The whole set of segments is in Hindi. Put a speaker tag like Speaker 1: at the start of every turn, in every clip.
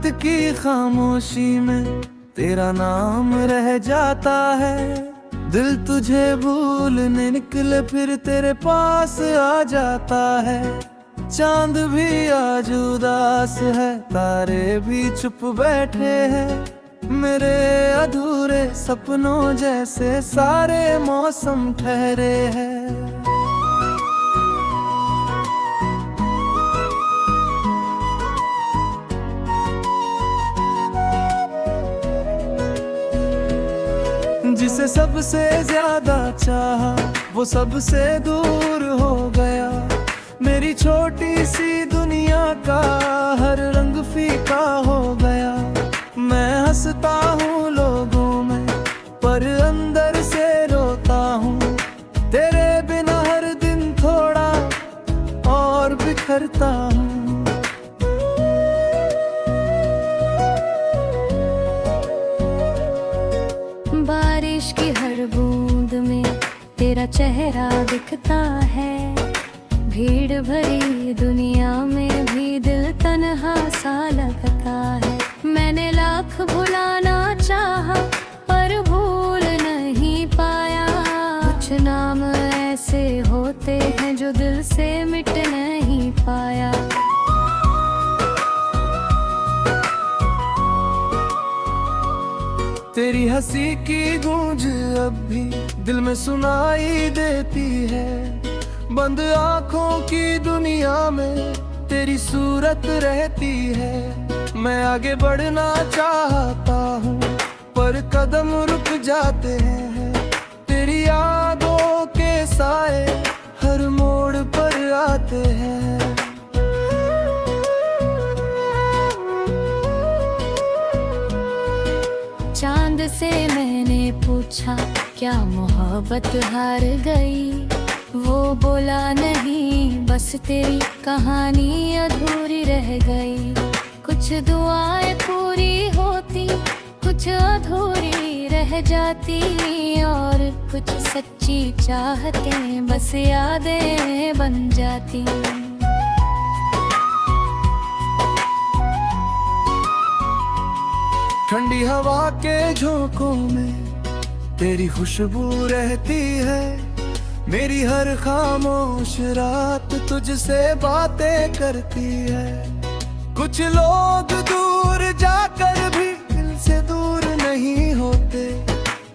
Speaker 1: रात की खामोशी में तेरा नाम रह जाता है। दिल तुझे भूलने निकले फिर तेरे पास आ जाता है। चांद भी आज उदास है, तारे भी चुप बैठे हैं। मेरे अधूरे सपनों जैसे सारे मौसम ठहरे हैं। जिसे सबसे ज्यादा चाहा वो सबसे दूर हो गया। मेरी छोटी सी दुनिया का हर रंग फीका हो गया। मैं हंसता हूँ लोगों में पर अंदर से रोता हूँ। तेरे बिना हर दिन थोड़ा और बिखरता हूँ।
Speaker 2: बारिश की हर बूंद में तेरा चेहरा दिखता है। भीड़ भरी दुनिया में भी दिल तन्हा सा लगता है। मैंने लाख भुलाना चाहा पर भूल नहीं पाया। कुछ नाम ऐसे होते हैं जो दिल से मिट नहीं पाया।
Speaker 1: तेरी हंसी की गूंज अब भी दिल में सुनाई देती है। बंद आंखों की दुनिया में तेरी सूरत रहती है। मैं आगे बढ़ना चाहता हूँ पर कदम रुक जाते हैं। तेरी यादों के साए हर मोड़ पर आते हैं।
Speaker 2: चांद से मैंने पूछा क्या मोहब्बत हार गई। वो बोला नहीं बस तेरी कहानी अधूरी रह गई। कुछ दुआएं पूरी होती कुछ अधूरी रह जाती। और कुछ सच्ची चाहतें बस यादें बन जाती।
Speaker 1: ठंडी हवा के झोंकों में तेरी खुशबू रहती है। मेरी हर खामोश रात तुझसे बातें करती है। कुछ लोग दूर जाकर भी दिल से दूर नहीं होते।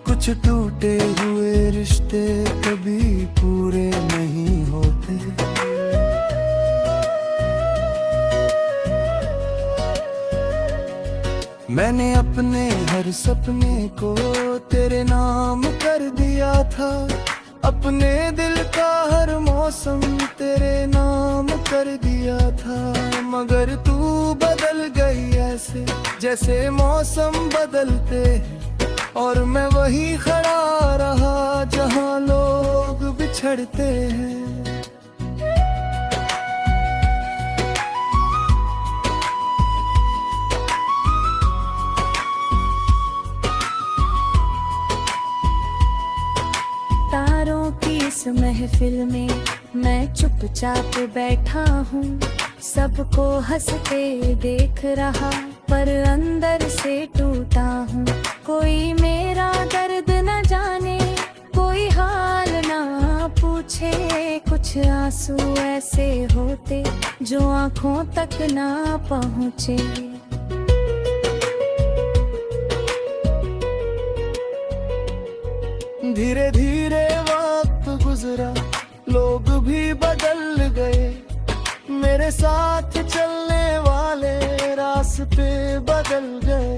Speaker 1: कुछ टूटे हुए रिश्ते कभी पूरे नहीं होते। मैंने अपने हर सपने को तेरे नाम कर दिया था। अपने दिल का हर मौसम तेरे नाम कर दिया था। मगर तू बदल गई ऐसे जैसे मौसम बदलते हैं। और मैं वही खड़ा रहा जहाँ लोग बिछड़ते हैं।
Speaker 2: तारों की इस महफिल में मैं चुपचाप बैठा हूँ। सबको हंसते देख रहा पर अंदर से टूटा हूँ। कोई मेरा दर्द न जाने कोई हाल ना पूछे। कुछ आंसू ऐसे होते जो आँखों तक ना पहुँचे।
Speaker 1: धीरे धीरे वक्त गुजरा लोग भी बदल गए। मेरे साथ चलने वाले रास्ते बदल गए।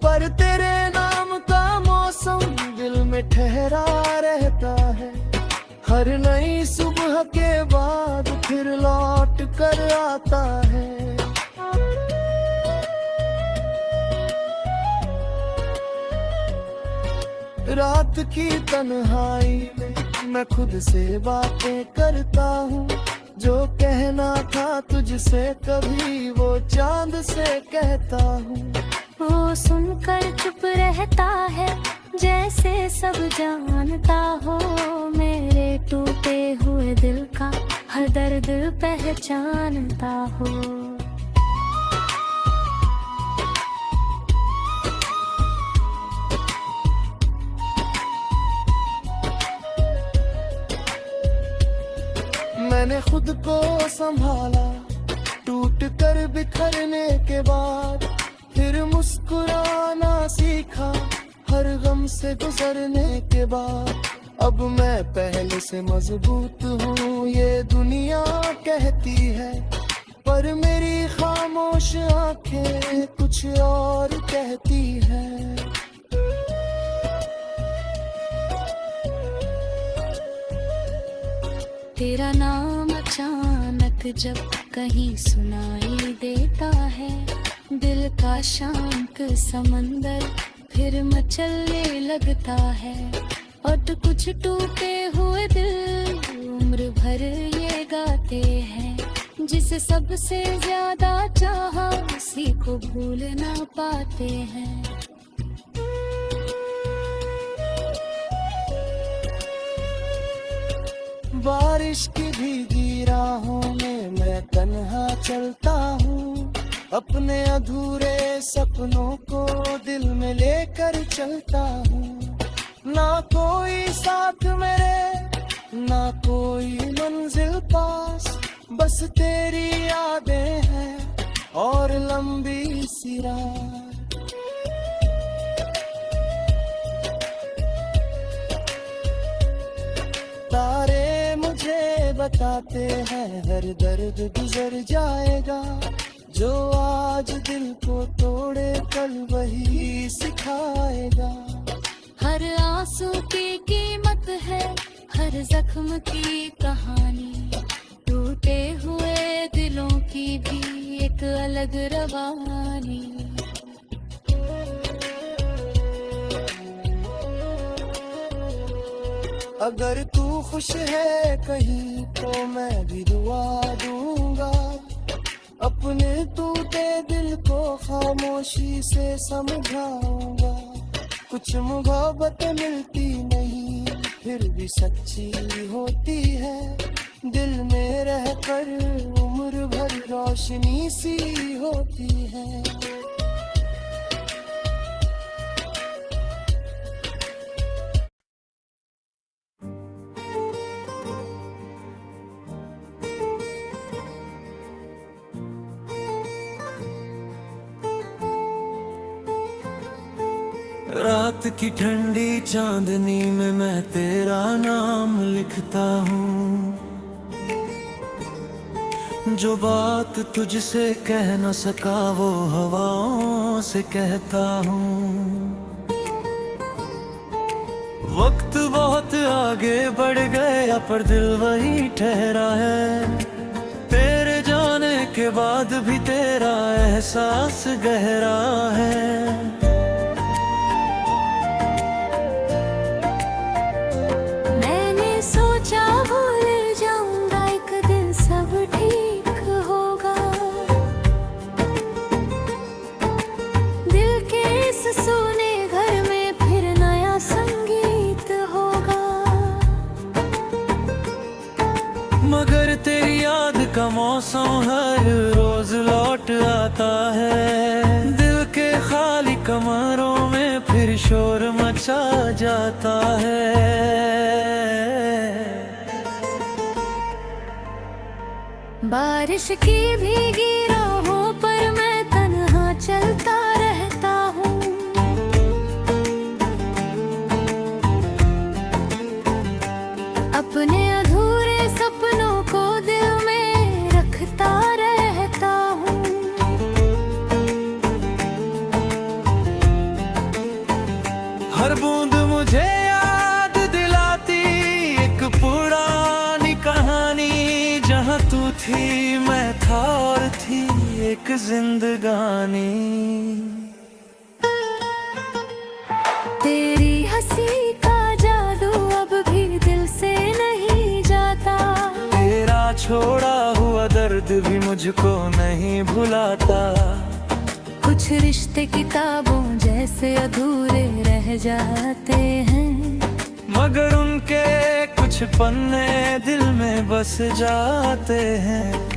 Speaker 1: पर तेरे नाम का मौसम दिल में ठहरा रहता है। हर नई सुबह के बाद फिर लौट कर आता है। रात की तन्हाई में मैं खुद से बातें करता हूँ। जो कहना था तुझसे कभी वो चांद से कहता हूँ।
Speaker 2: वो सुनकर चुप रहता है जैसे सब जानता हो। मेरे टूटे हुए दिल का हर दर्द पहचानता हो।
Speaker 1: मैंने खुद को संभाला, टूट कर बिखरने के बाद फिर मुस्कुराना सीखा, हर गम से गुजरने के बाद। अब मैं पहले से मजबूत हूँ ये दुनिया कहती है, पर मेरी खामोश आंखें कुछ और कहती है।
Speaker 2: तेरा नाम अचानक जब कहीं सुनाई देता है, दिल का शांत समंदर फिर मचलने लगता है। और तो कुछ टूटे हुए दिल उम्र भर ये गाते हैं, जिसे सबसे ज्यादा चाहा उसी को भूल ना पाते हैं।
Speaker 1: बारिश की भीगी राहों में मैं तन्हा चलता हूँ, अपने अधूरे सपनों को दिल में लेकर चलता हूँ। ना कोई साथ मेरे, ना कोई मंजिल पास, बस तेरी यादें हैं और लंबी सी रात। तारे मुझे बताते हैं हर दर्द गुजर जाएगा, जो आज दिल को तोड़े कल वही सिखाएगा।
Speaker 2: हर आंसू की कीमत है, हर जख्म की कहानी, टूटे हुए दिलों की भी एक अलग रवानी।
Speaker 1: अगर तू खुश है कहीं तो मैं भी दुआ दूंगा, अपने टूटे दिल को खामोशी से समझाऊंगा। कुछ मोहब्बत मिलती नहीं फिर भी सच्ची होती है, दिल में रहकर उम्र भर रोशनी सी होती है। रात की ठंडी चांदनी में मैं तेरा नाम लिखता हूँ, जो बात तुझसे कह न सका वो हवाओं से कहता हूँ। वक्त बहुत आगे बढ़ गया पर दिल वही ठहरा है, तेरे जाने के बाद भी तेरा एहसास गहरा है। मगर तेरी याद का मौसम हर रोज लौट आता है, दिल के खाली कमरों में फिर शोर मचा जाता है।
Speaker 2: बारिश की भीगी राहों पर मैं तन्हा चलता रहता हूँ, अपने अधूरे सपनों को दिल में रखता रहता हूँ।
Speaker 1: हर बूंद मुझे याद दिलाती एक पुरानी कहानी, जहाँ तू थी मैं था और थी एक जिंदगानी।
Speaker 2: तेरी हंसी का जादू अब भी दिल से नहीं जाता,
Speaker 1: तेरा छोड़ा हुआ दर्द भी मुझको नहीं भुलाता।
Speaker 2: कुछ रिश्ते किताबों जैसे अधूरे रह जाते हैं,
Speaker 1: मगर उनके कुछ पन्ने दिल में बस जाते हैं।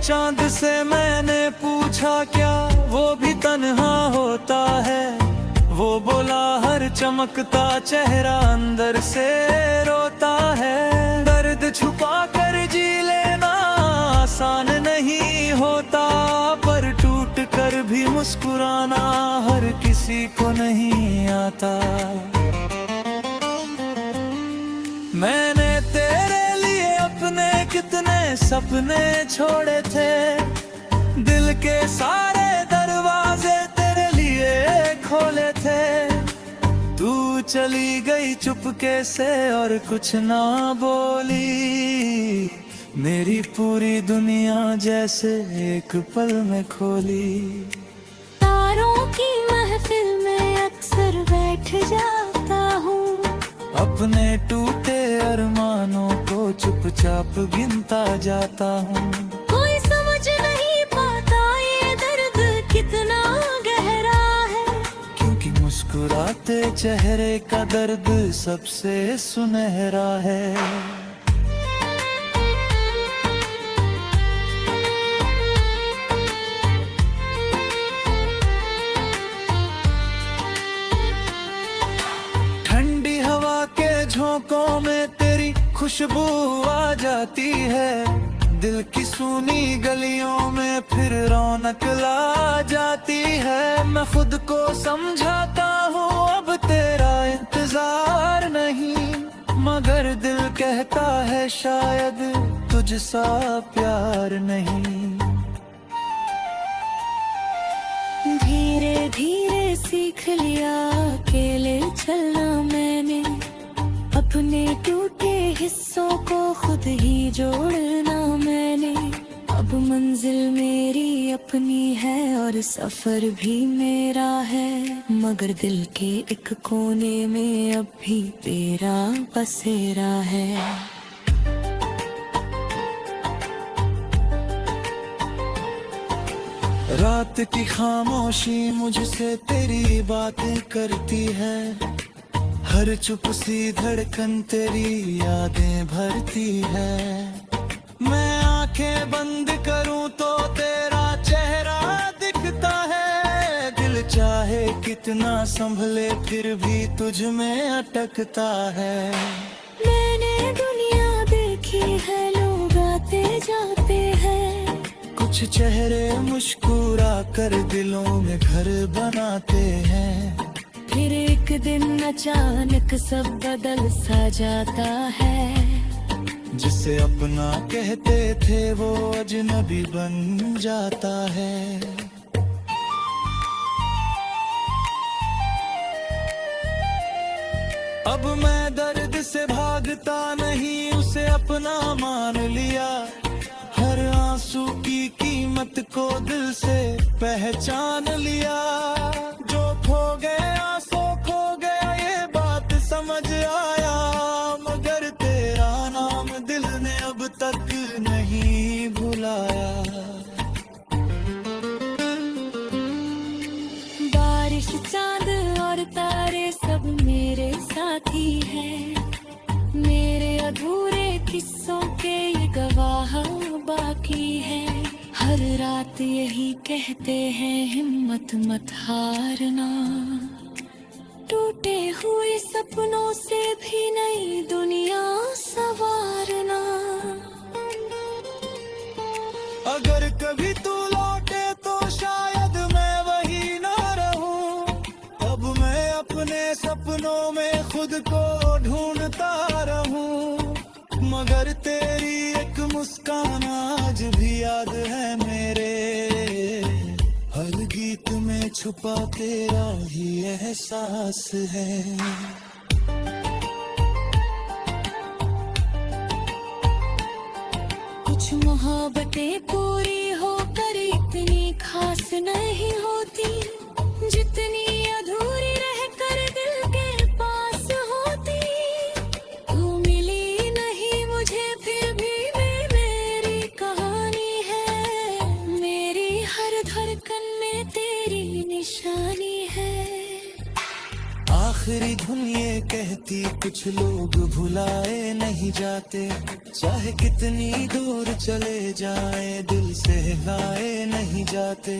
Speaker 1: चांद से मैंने पूछा क्या वो भी तन्हा होता है, वो बोला हर चमकता चेहरा अंदर से रोता है। दर्द छुपा कर जी लेना आसान नहीं होता, पर टूट कर भी मुस्कुराना हर किसी को नहीं आता। मैंने तेरे लिए अपने कितने सपने छोड़े थे, दिल के सारे दरवाजे तेरे लिए खोले थे। तू चली गई चुपके से और कुछ ना बोली, मेरी पूरी दुनिया जैसे एक पल में खोली।
Speaker 2: तारों की महफिल में अक्सर बैठ जाता हूँ,
Speaker 1: अपने टूटे अरमानों को चुपचाप गिनता जाता हूँ।
Speaker 2: कोई समझ नहीं पाता ये दर्द कितना गहरा है,
Speaker 1: क्योंकि मुस्कुराते चेहरे का दर्द सबसे सुनहरा है। ठंडी हवा के झोंकों में तेरी खुशबू आ जाती है, दिल की सूनी गलियों में फिर रौनक ला जाती है। मैं खुद को समझाता हूँ अब तेरा इंतजार नहीं, मगर दिल कहता है शायद तुझसा प्यार नहीं।
Speaker 2: धीरे धीरे सीख लिया अकेले चलना मैंने, अपने टूटे हिस्सों को खुद ही जोड़ना मैंने। अब मंजिल मेरी अपनी है और सफर भी मेरा है, मगर दिल के एक कोने में अब भी तेरा बसेरा है।
Speaker 1: रात की खामोशी मुझसे तेरी बातें करती है, हर चुप सी धड़कन तेरी यादें भरती है। मैं आंखें बंद करूं तो तेरा चेहरा दिखता है, दिल चाहे कितना संभले फिर भी तुझ में अटकता है।
Speaker 2: मैंने दुनिया देखी है, लोग आते जाते हैं,
Speaker 1: कुछ चेहरे मुस्कुरा कर दिलों में घर बनाते हैं।
Speaker 2: फिर एक दिन अचानक सब बदल सा जाता है,
Speaker 1: जिसे अपना कहते थे वो अजनबी बन जाता है। अब मैं दर्द से भागता नहीं, उसे अपना मान लिया, हर आंसू की कीमत को दिल से पहचान लिया। जो खो गया सो खो गया ये बात समझ आया, मगर तेरा नाम दिल ने अब तक नहीं भुलाया।
Speaker 2: बारिश चांद और तारे सब मेरे साथी हैं, मेरे अधूरे किस्सों के ये गवाह बाकी है। हर रात यही कहते हैं हिम्मत मत हारना, टूटे हुए सपनों से भी नई दुनिया संवारना।
Speaker 1: अगर कभी तू लौटे तो शायद मैं वही ना रहूं, अब मैं अपने सपनों में खुद को ढूंढता रहूं, मगर तेरी एक मुस्कान आज भी याद है मेरे, हर गीत में छुपा तेरा ही एहसास है।
Speaker 2: कुछ मोहब्बतें पूरी होकर इतनी खास नहीं होती, जितनी अधूरी रहकर दिल के पास होती। तू मिली नहीं मुझे फिर भी मेरी कहानी है, मेरी हर धड़कन में तेरी निशानी है।
Speaker 1: आखिरी धुन ये कहती कुछ लोग भुलाए नहीं जाते, चाहे कितनी दूर चले जाए दिल से हिलाए नहीं जाते।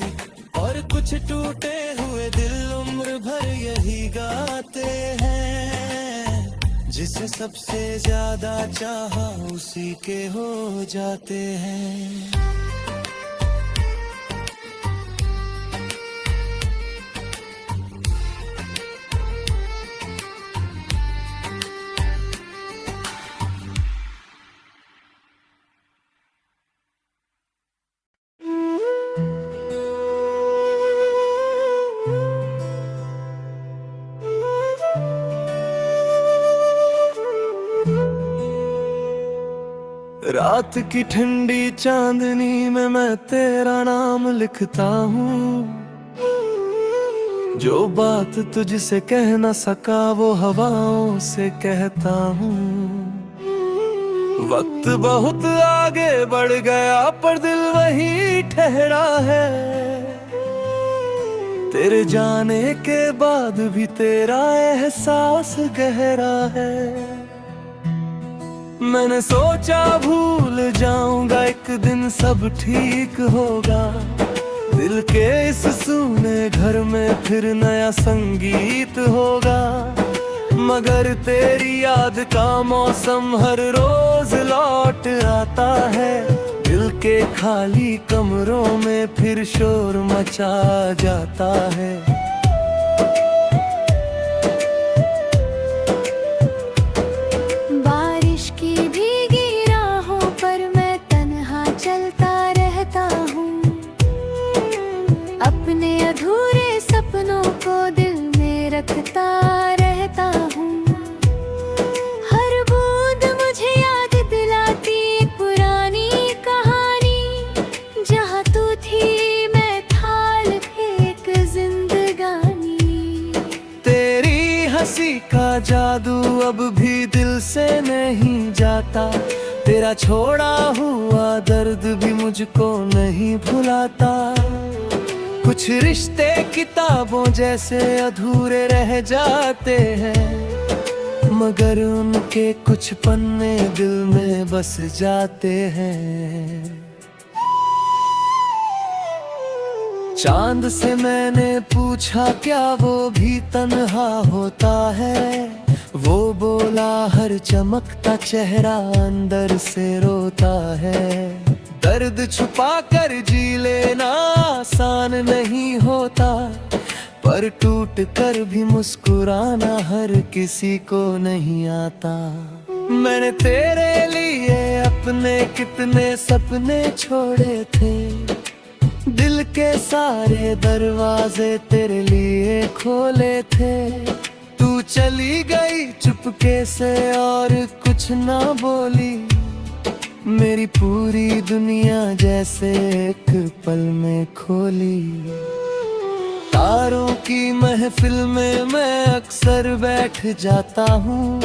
Speaker 1: और कुछ टूटे हुए दिल उम्र भर यही गाते हैं, जिसे सबसे ज्यादा चाहा उसी के हो जाते हैं। रात की ठंडी चांदनी में मैं तेरा नाम लिखता हूँ, जो बात तुझसे कह न सका वो हवाओं से कहता हूँ। वक्त बहुत आगे बढ़ गया पर दिल वही ठहरा है, तेरे जाने के बाद भी तेरा एहसास गहरा है। मैंने सोचा भूल जाऊंगा एक दिन सब ठीक होगा, दिल के इस सूने घर में फिर नया संगीत होगा। मगर तेरी याद का मौसम हर रोज लौट आता है, दिल के खाली कमरों में फिर शोर मचा जाता है।
Speaker 2: अपने अधूरे सपनों को दिल में रखता रहता हूँ। हर बूंद मुझे याद दिलाती एक पुरानी कहानी, जहाँ तू थी मैं थाल फेंक जिंदगानी।
Speaker 1: तेरी हंसी का जादू अब भी दिल से नहीं जाता, तेरा छोड़ा हुआ दर्द भी मुझको नहीं भुलाता। कुछ रिश्ते किताबों जैसे अधूरे रह जाते हैं, मगर उनके कुछ पन्ने दिल में बस जाते हैं। चांद से मैंने पूछा क्या वो भी तन्हा होता है, वो बोला हर चमकता चेहरा अंदर से रोता है। दर्द छुपा कर जी लेना आसान नहीं होता, पर टूट कर भी मुस्कुराना हर किसी को नहीं आता। मैंने तेरे लिए अपने कितने सपने छोड़े थे, दिल के सारे दरवाजे तेरे लिए खोले थे। तू चली गई चुपके से और कुछ ना बोली, मेरी पूरी दुनिया जैसे एक पल में खोली। तारों की महफिल में मैं अक्सर बैठ जाता हूँ,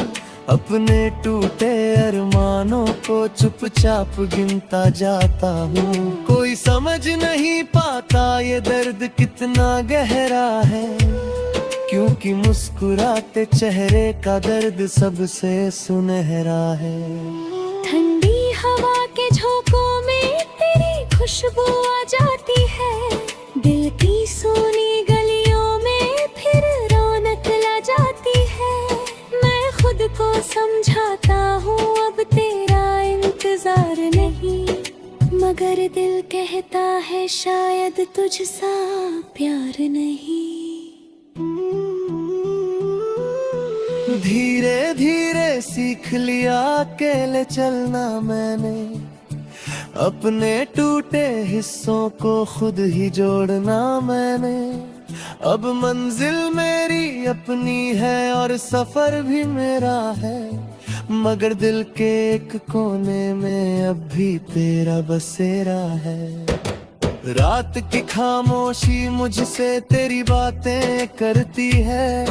Speaker 1: अपने टूटे अरमानों को चुपचाप गिनता जाता हूँ। कोई समझ नहीं पाता ये दर्द कितना गहरा है, क्योंकि मुस्कुराते चेहरे का दर्द सबसे सुनहरा है।
Speaker 2: ठंडी हवा के झोंकों में तेरी खुशबू आ जाती है, दिल की सोनी गलियों में फिर रौनक ला जाती है। मैं खुद को समझाता हूँ अब तेरा इंतजार नहीं, मगर दिल कहता है शायद तुझसा प्यार नहीं।
Speaker 1: धीरे धीरे सीख लिया अकेले चलना मैंने, अपने टूटे हिस्सों को खुद ही जोड़ना मैंने। अब मंजिल मेरी अपनी है और सफर भी मेरा है, मगर दिल के एक कोने में अब भी तेरा बसेरा है। रात की खामोशी मुझसे तेरी बातें करती है,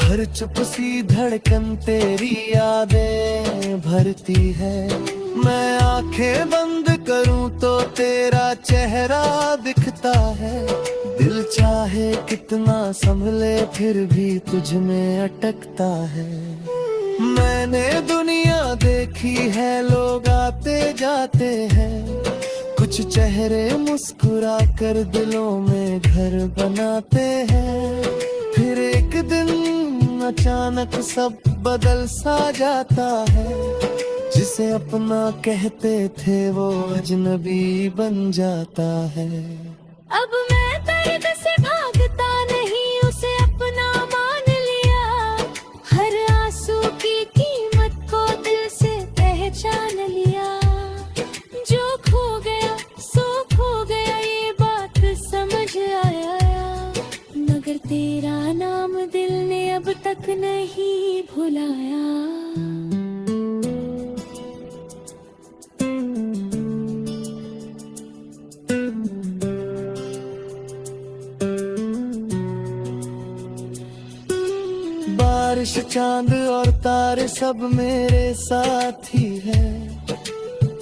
Speaker 1: हर चुप सी धड़कन तेरी यादें भरती है। मैं आंखें बंद करूं तो तेरा चेहरा दिखता है, दिल चाहे कितना संभले फिर भी तुझ में अटकता है। मैंने दुनिया देखी है, लोग आते जाते हैं, कुछ कुछ चेहरे मुस्कुरा कर दिलों में घर बनाते हैं, फिर एक दिन अचानक सब बदल सा जाता है। जिसे अपना कहते थे वो अजनबी बन जाता है।
Speaker 2: अब मैं दर्द से भागता नहीं, उसे अपना मान लिया। हर आंसू की कीमत को दिल से पहचान लिया। जो खो गया सो खो गया, ये बात समझ आया। मगर तेरा नाम दिल ने अब तक नहीं भुलाया।
Speaker 1: बारिश, चांद और तारे सब मेरे साथी है।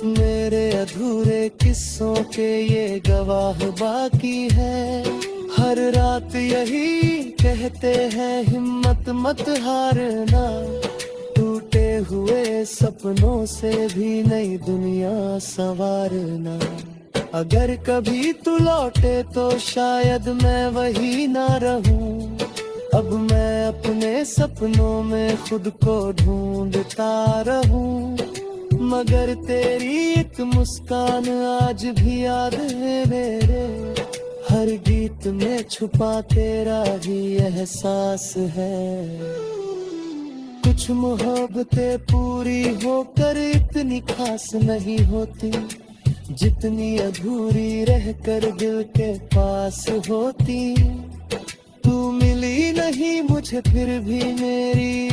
Speaker 1: मेरे अधूरे किस्सों के ये गवाह बाकी है। हर रात यही कहते हैं हिम्मत मत हारना। टूटे हुए सपनों से भी नई दुनिया संवारना। अगर कभी तू लौटे तो शायद मैं वही ना रहूं। अब मैं अपने सपनों में खुद को ढूंढता रहूं। मगर तेरी एक मुस्कान आज भी याद है मेरे। हर गीत में छुपा तेरा ही एहसास है। कुछ मोहब्बतें पूरी होकर इतनी खास नहीं होती, जितनी अधूरी रहकर दिल के पास होती। तू मिली नहीं मुझे फिर भी मेरी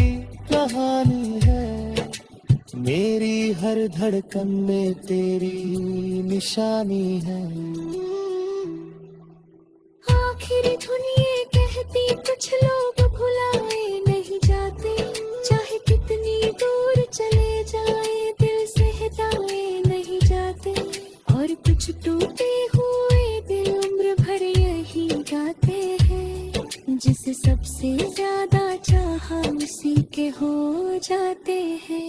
Speaker 1: कहानी है। मेरी हर धड़कन में तेरी निशानी है।
Speaker 2: आखिरी धुन ये कहती कुछ लोग भुलाए नहीं जाते। चाहे कितनी दूर चले जाए दिल से हटाए नहीं जाते। और कुछ टूटे हुए दिल उम्र भर यही गाते हैं। जिसे सबसे ज्यादा चाहा उसी के हो जाते हैं।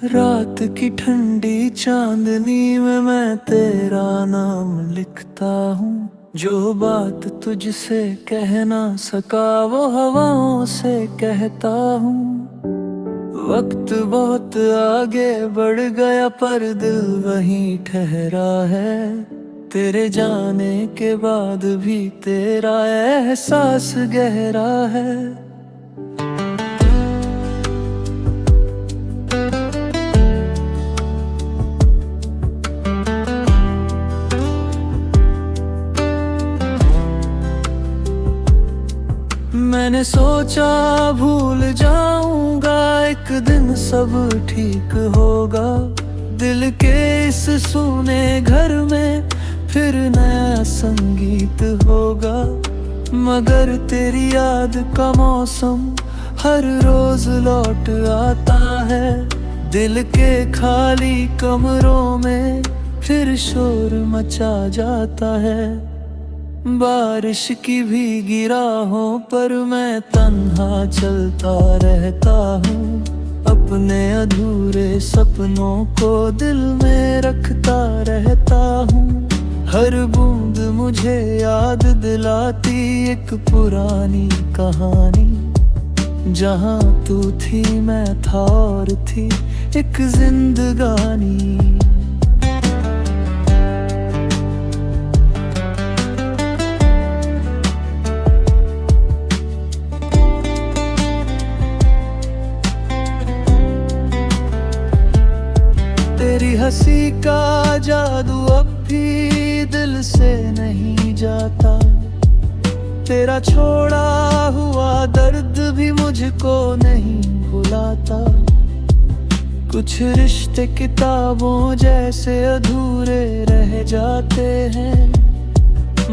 Speaker 1: रात की ठंडी चांदनी में मैं तेरा नाम लिखता हूँ। जो बात तुझसे कह ना सका वो हवाओं से कहता हूँ। वक्त बहुत आगे बढ़ गया पर दिल वहीं ठहरा है। तेरे जाने के बाद भी तेरा एहसास गहरा है। मैंने सोचा भूल जाऊंगा एक दिन सब ठीक होगा। दिल के इस सूने घर में फिर नया संगीत होगा। मगर तेरी याद का मौसम हर रोज लौट आता है। दिल के खाली कमरों में फिर शोर मचा जाता है। बारिश की भीगी राहों पर मैं तन्हा चलता रहता हूँ। अपने अधूरे सपनों को दिल में रखता रहता हूँ। हर बूंद मुझे याद दिलाती एक पुरानी कहानी। जहाँ तू थी मैं था और थी एक जिंदगानी। तेरी हंसी का जादू अब भी दिल से नहीं जाता। तेरा छोड़ा हुआ दर्द भी मुझको नहीं भुलाता। कुछ रिश्ते किताबों जैसे अधूरे रह जाते हैं।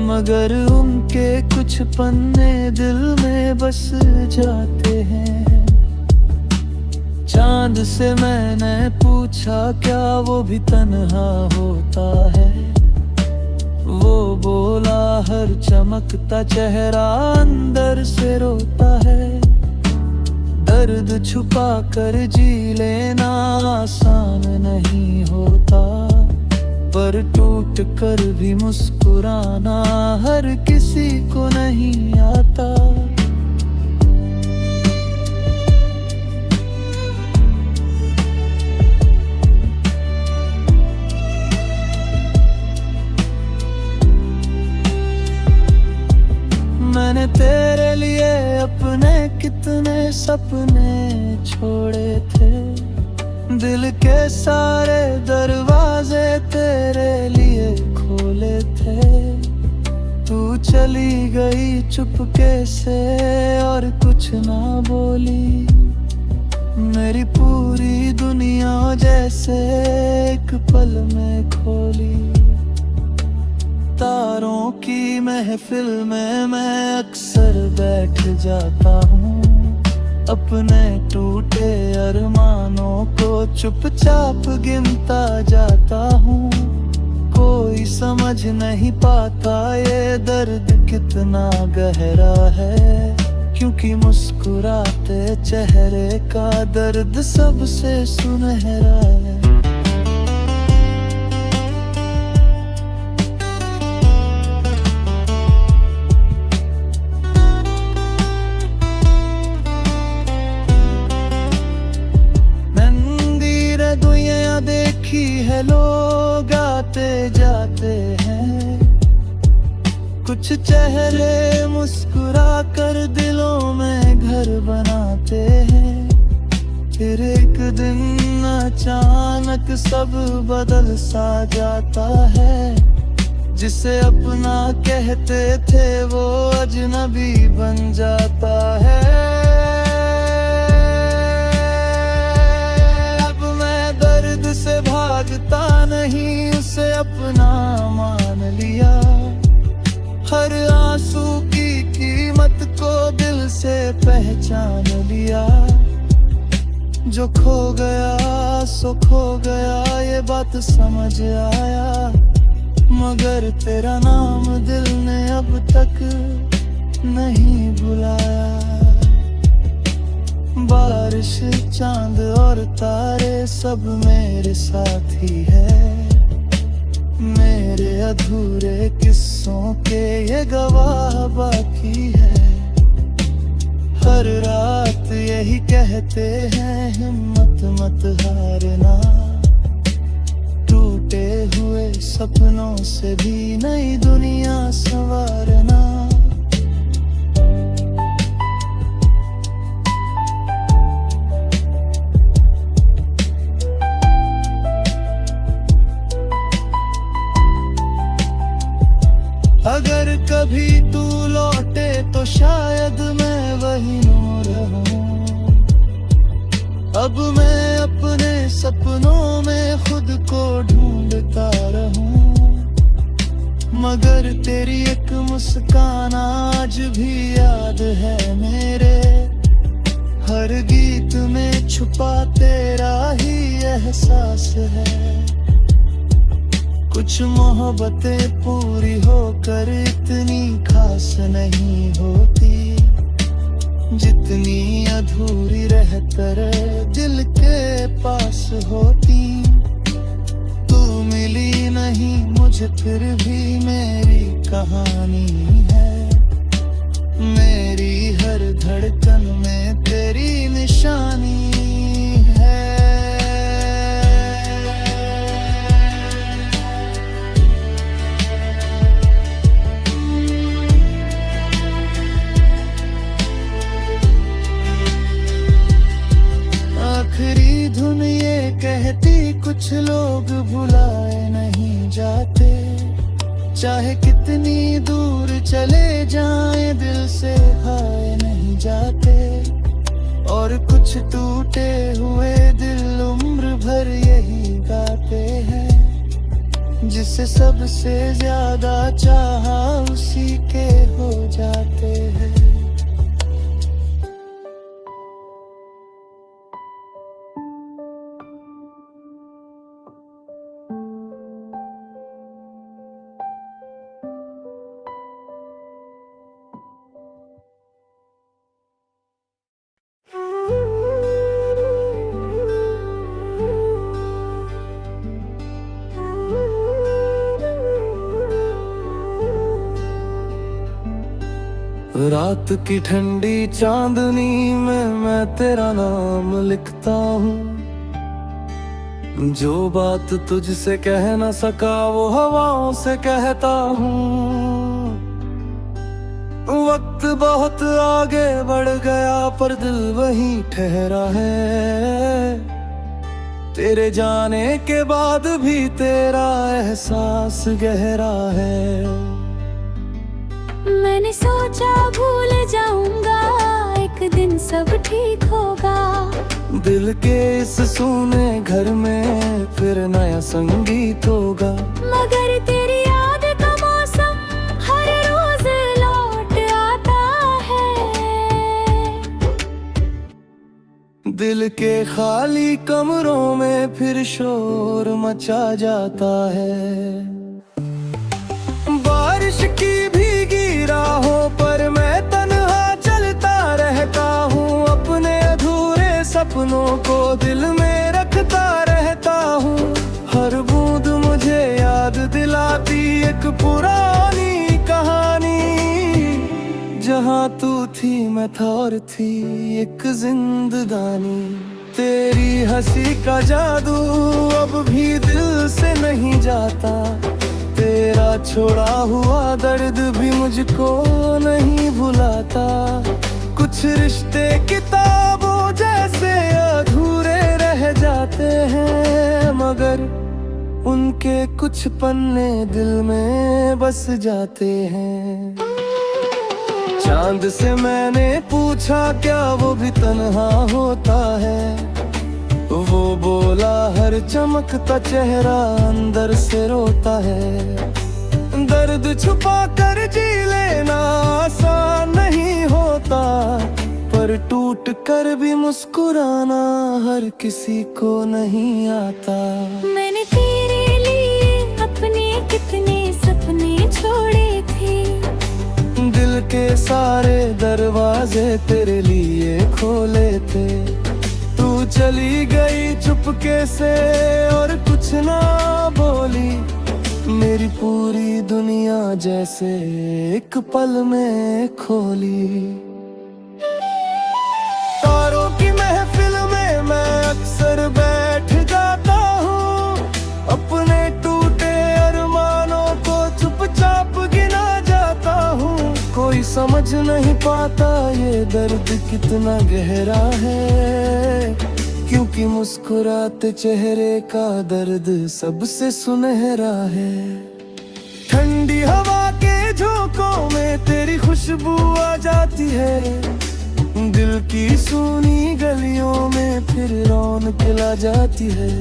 Speaker 1: मगर उनके कुछ पन्ने दिल में बस जाते हैं। चांद से मैंने पूछा क्या वो भी तन्हा होता है। वो बोला हर चमकता चेहरा अंदर से रोता है। दर्द छुपा कर जी लेना आसान नहीं होता, पर टूट कर भी मुस्कुराना हर किसी को नहीं आता। मैंने तेरे लिए अपने कितने सपने छोड़े थे। दिल के सारे दरवाजे तेरे लिए खोले थे। तू चली गई चुपके से और कुछ ना बोली। मेरी पूरी दुनिया जैसे एक पल में खोली। तारों की महफिल में मैं अक्सर बैठ जाता हूँ। अपने टूटे अरमानों को चुपचाप गिनता जाता हूँ। कोई समझ नहीं पाता ये दर्द कितना गहरा है, क्योंकि मुस्कुराते चेहरे का दर्द सबसे सुनहरा है। देखी है लोग आते जाते हैं, कुछ चेहरे मुस्कुरा कर दिलों में घर बनाते हैं। फिर एक दिन अचानक सब बदल सा जाता है। जिसे अपना कहते थे वो अजनबी बन जाता है। से भागता नहीं, उसे अपना मान लिया। हर आंसू की कीमत को दिल से पहचान लिया। जो खो गया सो खो गया ये बात समझ आया, मगर तेरा नाम दिल ने अब तक नहीं बुलाया। बारिश चांद और तारे सब मेरे साथी है। मेरे अधूरे किस्सों के ये गवाह बाकी है। हर रात यही कहते हैं हिम्मत मत हारना। टूटे हुए सपनों से भी नई दुनिया संवारना। अगर कभी तू लौटे तो शायद मैं वही नूर हूँ। अब मैं अपने सपनों में खुद को ढूंढता रहूं, मगर तेरी एक मुस्कान आज भी याद है मेरे। हर गीत में छुपा तेरा ही एहसास है। कुछ मोहब्बतें पूरी होकर इतनी खास नहीं होती, जितनी अधूरी रहकर दिल के पास होती। तू मिली नहीं मुझे फिर भी मेरी कहानी है। मेरी हर धड़कन में तेरी निशानी है। आखिरी धुन ये कहती कुछ लोग भुलाए नहीं जाते। चाहे कितनी दूर चले जाएं दिल से हाय नहीं जाते। और कुछ टूटे हुए दिल उम्र भर यही गाते हैं। जिसे सबसे ज्यादा चाहा उसी के हो जाते हैं। रात की ठंडी चांदनी में मैं तेरा नाम लिखता हूँ। जो बात तुझसे कह न सका वो हवाओं से कहता हूँ। वक्त बहुत आगे बढ़ गया पर दिल वहीं ठहरा है। तेरे जाने के बाद भी तेरा एहसास गहरा है।
Speaker 2: मैंने सोचा भूल जाऊंगा, एक दिन सब ठीक होगा।
Speaker 1: दिल के इस सूने घर में फिर नया संगीत होगा।
Speaker 2: मगर तेरी याद का मौसम हर रोज लौट आता है।
Speaker 1: दिल के खाली कमरों में फिर शोर मचा जाता है। बारिश की भीगी राहों पर मैं तन्हा चलता रहता हूँ। अपने अधूरे सपनों को दिल में रखता रहता हूँ। हर बूंद मुझे याद दिलाती एक पुरानी कहानी। जहाँ तू थी मैं था और थी एक जिंदगानी। तेरी हंसी का जादू अब भी दिल से नहीं जाता। तेरा छोड़ा हुआ दर्द भी मुझको नहीं भुलाता। कुछ रिश्ते किताबों जैसे अधूरे रह जाते हैं, मगर उनके कुछ पन्ने दिल में बस जाते हैं। चांद से मैंने पूछा क्या वो भी तन्हा होता है। वो बोला हर चमकता चेहरा अंदर से रोता है। दर्द छुपा कर जी लेना आसान नहीं होता, पर टूट कर भी मुस्कुराना हर किसी को नहीं आता।
Speaker 2: मैंने तेरे लिए अपने कितने सपने छोड़े थे।
Speaker 1: दिल के सारे दरवाजे तेरे लिए खोले थे। तू चली गई चुपके से और कुछ ना बोली। मेरी पूरी दुनिया जैसे एक पल में खोली। तारों की महफिल में मैं अक्सर बैठ जाता हूँ। अपने टूटे अरमानों को चुपचाप गिना जाता हूँ। कोई समझ नहीं पाता ये दर्द कितना गहरा है, क्योंकि मुस्कुराते चेहरे का दर्द सबसे सुनहरा है। ठंडी हवा के झोंकों में तेरी खुशबू आ जाती है। दिल की सूनी गलियों में फिर रौनक ला जाती है।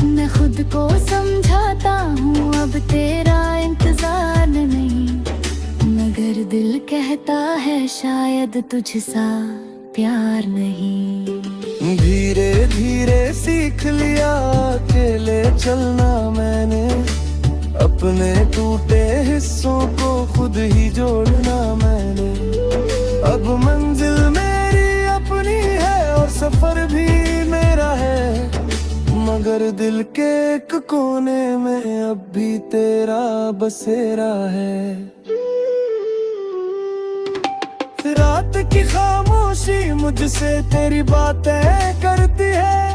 Speaker 2: मैं खुद को समझाता हूँ अब तेरा इंतजार नहीं, मगर दिल कहता है शायद तुझसा प्यार नहीं।
Speaker 1: धीरे धीरे सीख लिया अकेले चलना मैंने। अपने टूटे हिस्सों को खुद ही जोड़ना मैंने। अब मंजिल मेरी अपनी है और सफर भी मेरा है, मगर दिल के एक कोने में अब भी तेरा बसेरा है। रात की खामोशी मुझसे तेरी बातें करती है।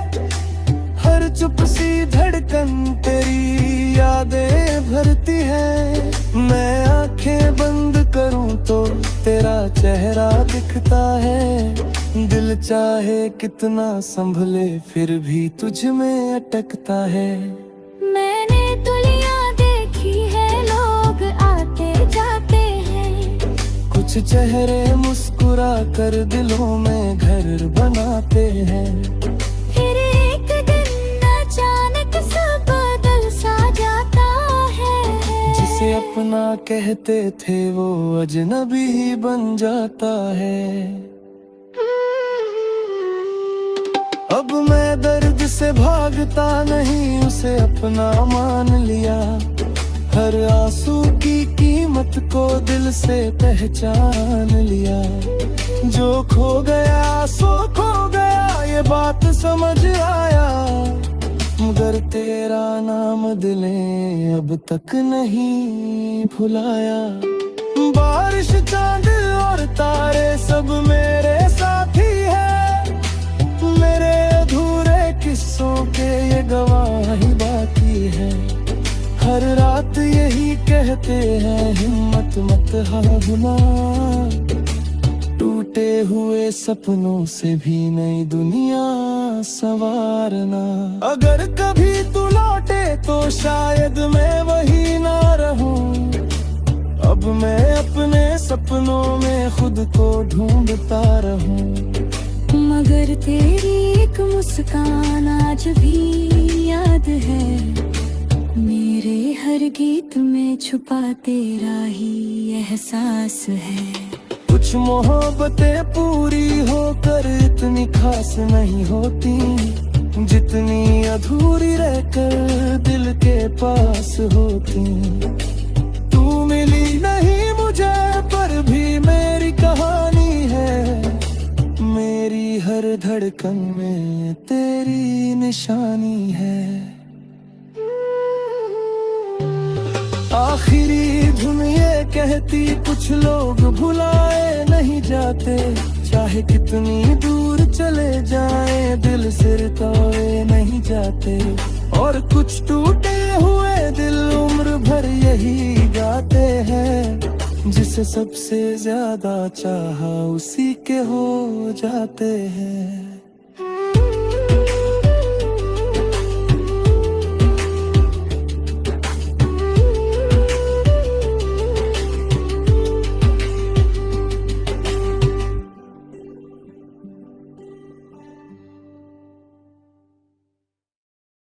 Speaker 1: हर चुप सी धड़कन तेरी यादें भरती है। मैं आंखें बंद करूं तो तेरा चेहरा दिखता है। दिल चाहे कितना संभले फिर भी तुझ में अटकता है।
Speaker 2: मैंने दुनिया देखी है, लोग आते जाते हैं।
Speaker 1: कुछ चेहरे मुस्कुरा कर दिलों में घर बनाते हैं।
Speaker 2: फिर एक दिन अचानक सब बदल सा जाता है।
Speaker 1: जिसे अपना कहते थे वो अजनबी ही बन जाता है। अब मैं दर्द से भागता नहीं, उसे अपना मान लिया। हर आंसू की कीमत को दिल से पहचान लिया। जो खो गया सो खो गया ये बात समझ आया, मगर तेरा नाम दिल ने अब तक नहीं भुलाया। बारिश चांद और सितारे सब मेरे साथी है, मेरे अधूरे किस्सों के ये गवाही बाकी है। हर रात यही कहते हैं हिम्मत मत हारना, टूटे हुए सपनों से भी नई दुनिया संवारना। अगर कभी तू लौटे तो शायद मैं वही ना रहूं, अब मैं अपने सपनों में खुद को ढूंढता रहूं।
Speaker 2: मगर तेरी एक मुस्कान आज भी याद है, मेरे हर गीत में छुपा तेरा ही एहसास है।
Speaker 1: कुछ मोहब्बतें पूरी होकर इतनी खास नहीं होती, जितनी अधूरी रहकर दिल के पास होती। तू मिली नहीं मुझे पर भी मेरी कहानी है, मेरी हर धड़कन में तेरी निशानी है। आखिरी धुन ये कहती कुछ लोग भुलाए नहीं जाते, चाहे कितनी दूर चले जाएं दिल सिर तोड़े नहीं जाते। और कुछ टूटे हुए दिल उम्र भर यही गाते हैं, जिसे सबसे ज्यादा चाहा उसी के हो जाते हैं।